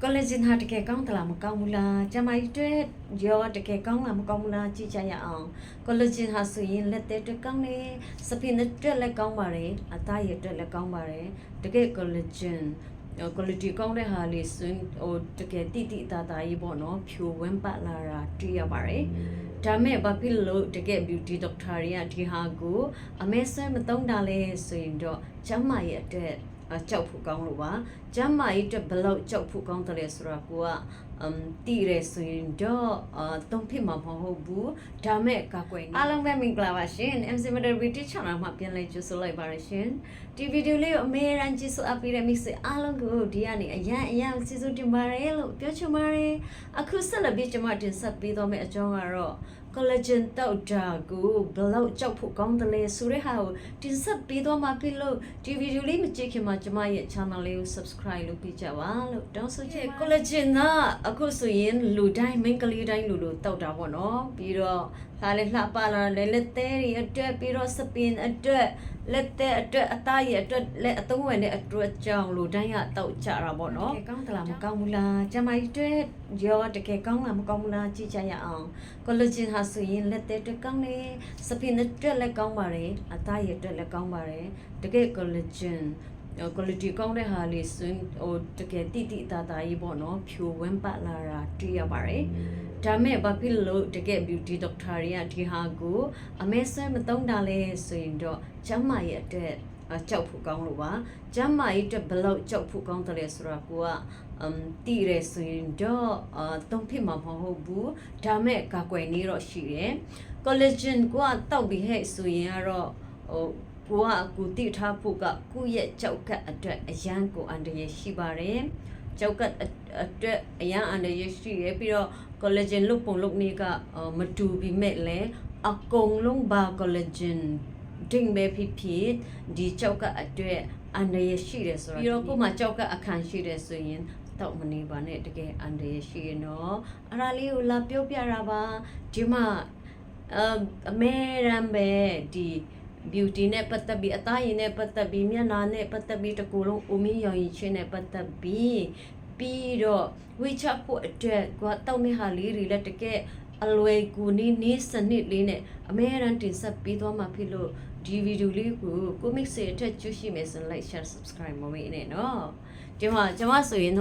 collagen ဟာတကယ်ကောင်းသလားမကောင်းဘူးလားကျမကြီးတွေ့ရောတကယ်ကောင်းလားမကောင်းဘူးလားကြည့်ကြရအောင် collagen ဟာဆိုရင်လက်သေးအတွက်ကောင်းတယ်စပင်းအတွက်လည်းကောင်းပါတယ်အသားရည်အတွက်လည်းကောင်းပါတယ်တကယ် collagen quality ကောင်းတဲ့ဟာလေးဆိုရင်တကယ်တိတိတသားကြီးပေါ့နော်ဖြူဝန်းပတ်လာတာတွေ့ရပါတယ်ဒါမဲ့ဘာဖြစ်လို့တကယ် beauty doctor တွေကဒီဟာကိုအမဲဆွဲမသုံးတာလဲဆိုရင်တော့ကျမရဲ့အတွက်ကြောက်ဖို့ကောင်းလို့ပါကျမကြီးအတွက်ဘလောက်ကြောက်ဖို့ကောင်းတယ်လဲဆိုတာကိုကတီးရဲဆိုရင်တော့တုံးဖြစ်မှာမဟုတ်ဘူးဒါမဲ့ကာကွယ်နေအားလုံးပဲမင်္ဂလာပါရှင် MC Mother Beauty Channel မှာပြန်လည်ကြိုဆိုလိုက်ပါရရှင်ဒီဗီဒီယိုလေးကိုအမေရန်ကြည့်ဆိုအပ်ပြီးတဲ့မိတ်ဆွေအားလုံးကိုဒီကနေအရန်ကျေးဇူးတင်ပါတယ်လို့ပြောချင်ပါတယ်အခုဆက်လက်ပြီးကျွန်မတင်ဆက်ပေးသွားမယ့်အကြောင်းကတော့ collagen တောက်တာကိုဘလောက်ကြောက်ဖို့ကောင်းတယ်လဲဆိုတဲ့ဟာကိုတင်ဆက်ပေးသွားမှာဖြစ်လို့ဒီဗီဒီယိုလေးမကြည့်ခင်မှာကျွန်မရဲ့ channel လေးကို subscribe လုပ်ပေးကြပါလို့တောင်းဆိုချင် collagen ကအခုဆိုရင်လူတိုင်းမိန်းကလေးတိုင်းလူတောက်တာပေါ့နော်ပြီးတော့ဒါလည်းလှပလာတယ်လက်သေးတွေအတွက်ပြီးတော့စပင်အတွက်လက်သေးအတွက်အသားရည်အတွက်လက်အသုံးဝင်တဲ့အတွက်ကြောင့်လူတိုင်းကတောက်ကြတာပေါ့နော်တကယ်ကောင်းသလားမကောင်းဘူးလားကျမကြီးတွေ့ရောတကယ်ကောင်းလားမကောင်းဘူးလားကြည့်ကြရအောင် collagen ဟာဆိုရင်လက်သေးအတွက်ကောင်းတယ်စပင်အတွက်လည်းကောင်းပါတယ်အသားရည်အတွက်လည်းကောင်းပါတယ်တကယ် collagen quality ကောင်းတဲ့ဟာလေးဆိုရင်တကယ်တိတိတသားကြီးပေါ့နော်ဖြူဝန်းပတ်လာတာတွေ့ရပါတယ်ဒါမဲ့ဘာဖြစ်လို့တကယ် beauty doctor တွေကဒီဟာကိုအမဲဆွဲမသုံးတာလဲဆိုရင်တော့ကျမရဲ့အတွက်ကြောက်ဖို့ကောင်းလို့ပါကျမရဲ့အတွက်ဘလောက်ကြောက်ဖို့ကောင်းတယ်လဲဆိုတာကိုကတီးရဲဆိုရင်တော့တုံးဖြစ်မှာမဟုတ်ဘူးဒါမဲ့ကာကွယ်နေတော့ရှိတယ် collagen ကိုတောက်ပြီးဟဲ့ဆိုရင်ကတော့ကိုတိထားဖို့ကကိုယ့်ရဲ့ကြောက်ကအတွက်အရန်ကိုအန္တရာယ်ရှိပါတယ်ကြောက်ကအတွက်အရန်အန္တရာယ်ရှိရပြီးတော့ collagen လုတ်ပုံလုတ်နေကမတူပြီးမဲ့လဲအကုန်လုံးပါ collagen တင်မဲ့ဖြစ်ဒီကြောက်ကအတွက်အန္တရာယ်ရှိတယ်ဆိုတော့ပြီးတော့ကိုမှကြောက်ကအခန့်ရှိတယ်ဆိုရင်တော့မနေပါနဲ့တကယ်အန္တရာယ်ရှိရနော်အဲ့ဒါလေးကိုလာပြောပြတာပါဒီမှာအမေရန်ပဲဒီ beauty နဲ့ပတ်သက်ပြီးအသားရည်နဲ့ပတ်သက်ပြီးမျက်နှာနဲ့ပတ်သက်ပြီးတကူလုံးအိုမင်းရောင်ရည်ချင်းနဲ့ပတ်သက်ပြီးတော့ဝေချဖို့အတွက်ကွာတောက်မဲ့ဟာလေးတွေလည်းတကယ်အလွယ်ကူနီးစနစ်လေးနဲ့အမေရန်တင်ဆက်ပေးသွားမှာဖြစ်လို့ဒီဗီဒီယိုလေးကိုမစ်စေအထက်ကြည့်ရှိမယ်ဆိုရင် like share subscribe မမေ့နဲ့နော်ဒီမှာကျွန်မဆိုရင်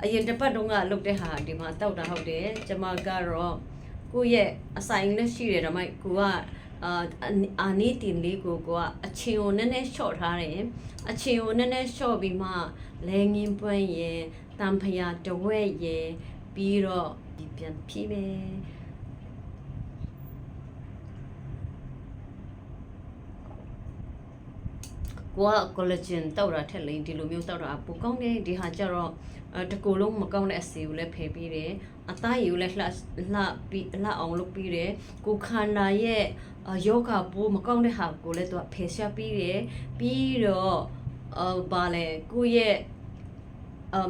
အရင်တစ်ပတ်တုန်းကလုပ်တဲ့ဟာဒီမှာတောက်တာဟုတ်တယ်ကျွန်မကတော့ကိုယ့်ရဲ့အဆိုင်လက်ရှိတယ်ဒါမှကိုအာနီတင်လေးကိုကအချင်းကိုနည်းနည်း short ထားတယ်အချင်းကိုနည်းနည်း short ပြီးမှလဲငင်းပွင့်ရယ်တံဖျားတဝက်ရယ်ပြီးတော့ပြန်ဖြီးမယ်collagen တောက်တာထက်လိမ့်ဒီလိုမျိုးတောက်တာပိုကောင်းတယ်ဒီဟာကြတော့တကူလုံးမကောင်းတဲ့အစီကိုလည်းဖယ်ပြီးတယ်အသားရည်ကိုလည်းလှအောင်လုပ်ပြီးတယ်ကိုခန္ဓာရဲ့ယောဂပိုးမကောင်းတဲ့ဟာကိုလည်းသူကဖယ်ရှားပြီးတယ်ပြီးတော့ဘာလဲကိုရဲ့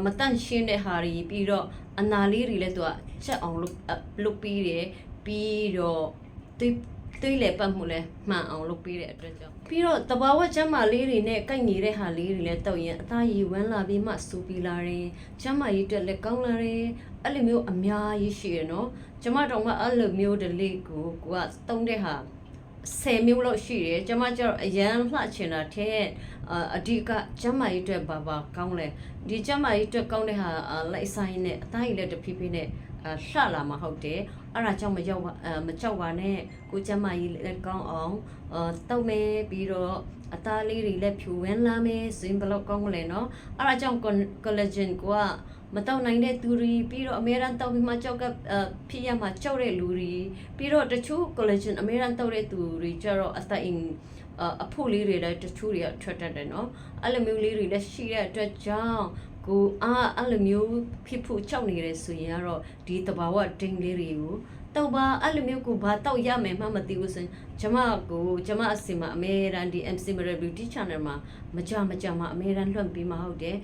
မတန့်ရှင်းတဲ့ဟာတွေပြီးတော့အနာလေးတွေလည်းသူကချက်အောင်လုပ်ပြီးတယ်ပြီးတော့တွေးလေပတ်မှုလဲမှန်အောင်လုပ်ပေးတဲ့အတွက်ကြောင့်ပြီးတော့တဘာဝကျမ်းမာလေးတွေနဲ့ကိုက်နေတဲ့ဟာလေးတွေလည်းတောက်ရင်အသားရည်ဝမ်းလာပြီးမှစူပြီးလာတယ်ကျမ်းမာရေးအတွက်လည်းကောင်းလာတယ်အဲ့လိုမျိုးအများကြီးရှိရနော်ကျမတော့ကအဲ့လိုမျိုးတလေးကိုတုံးတဲ့ဟာ10မျိုးလောက်ရှိတယ်ကျမကျတော့အရန်လှချင်တာတဲ့အဓိကကျမ်းမာရေးအတွက်ဘာကောင်းလဲဒီကျမ်းမာရေးအတွက်ကောင်းတဲ့ဟာလိုက်ဆိုင်နဲ့အသားရည်လည်းတဖြည်းဖြည်းနဲ့လှလာမှာဟုတ်တယ်အဲ့ဒါကြောင့်မကြောက်ပါနဲ့ကိုကျမကြီးလည်းကောင်းအောင်တောက်မယ်ပြီးတော့အသားလေးတွေလည်းဖြူဝန်းလာမယ်စင်ဘလောက်ကောင်းမလဲနော်အဲ့ဒါကြောင့် collagen ကမတောက်နိုင်တဲ့သူတွေပြီးတော့အမေရန်တောက်ပြီးမှကြောက်ကဖြစ်ရမှာကြောက်တဲ့လူတွေပြီးတော့တချို့ collagen အမေရန်တောက်တဲ့သူတွေကျတော့အသက်အဖို့လေးတွေလည်းတချို့တွေကထွက်တတ်တယ်နော်အဲ့လိုမျိုးလေးတွေလည်းရှိတဲ့အတွက်ကြောင့်ကိုအဲ့လိုမျိုးဖြစ်ဖို့ကြောက်နေတယ်ဆိုရင်ကတော့ဒီတဘာဝဒိန်လေးတွေကိုတောက်ပါအဲ့လိုမျိုးကိုဘာတောက်ရမယ်မှမသိဘူးဆိုရင်ကျမအစီမှာအမေရန်ဒီ MC Mother Beauty Channel မှာမကြမှာအမေရန်လွှင့်ပြီးမှဟုတ်တယ်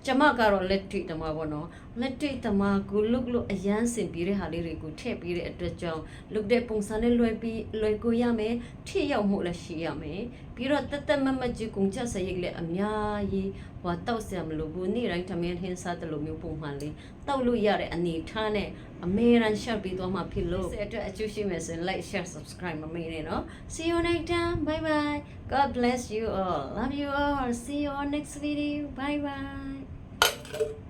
ကျမကတော့လက်ထိတမပေါ့နော် လက်တွေ့တမကိုလုတ်လို့အရန်စင်ပြီးတဲ့ဟာလေးတွေကိုထည့်ပြီးတဲ့အတွက်ကြောင့်လုတ်တဲ့ပုံစံနဲ့လွယ်ကိုရမယ်ထိရောက်မှုလည်းရှိရမယ်ပြီးတော့တက်မတ်ကြီးကုန်ချက်စရိတ်လည်းအများကြီးဟောတောက်ဆရာမလို့ဘူးနေ့တိုင်းထမင်းဟင်းစားတယ်လို့မျိုးပုံမှန်လေးတောက်လို့ရတဲ့အနေထားနဲ့အမေရန်ရှော့ပြီးတော့မှဖြစ်လို့ဆက်အတွက်အကျိုးရှိမယ်ဆိုရင် like share subscribe မမေ့နဲ့နော် see you next time bye bye god bless you all love you all see you on next video bye bye